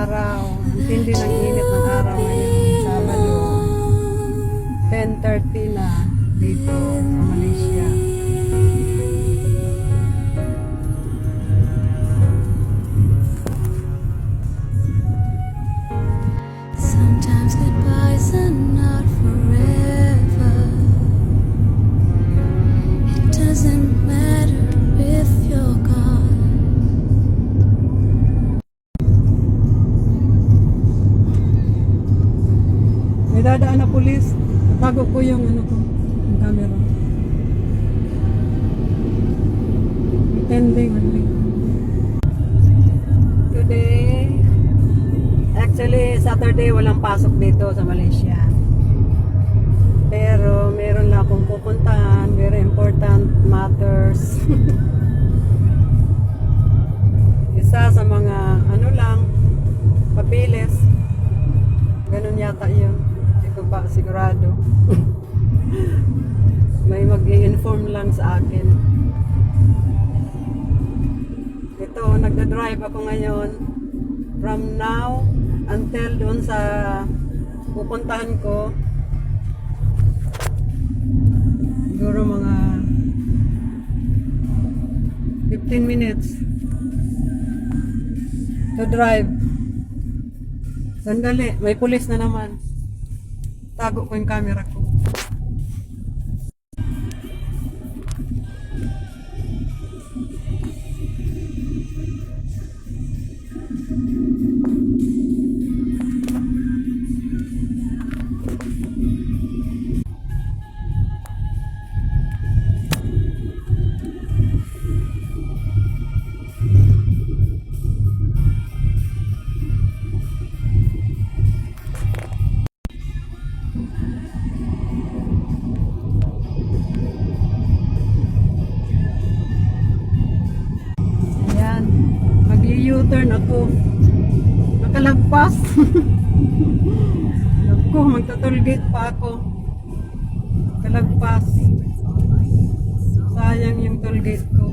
araw. Ang tindi ng init ng araw ngayon. Sabado. 10:30 na dito sa Malaysia. Sometimes goodbyes are not forever. It doesn't matter if you're gone. May dadaan na pulis. Tago ko yung ano ko, yung camera. Attending only. Today, actually Saturday walang pasok dito sa Malaysia. Pero meron lang akong pupuntahan, very important matters. Isa sa mga ano lang, papeles. Ganun yata yun. Hindi ko pa sigurado. May mag-i-inform lang sa akin. Ito, nagda-drive ako ngayon. From now until doon sa pupuntahan ko. Siguro mga 15 minutes to drive. Sandali, may pulis na naman. Tago ko yung camera ko. Ayan, mag-u-turn ako. Nakalagpas. Ako, magta-tollgate pa ako. Nakalagpas. Sayang yung tollgate ko.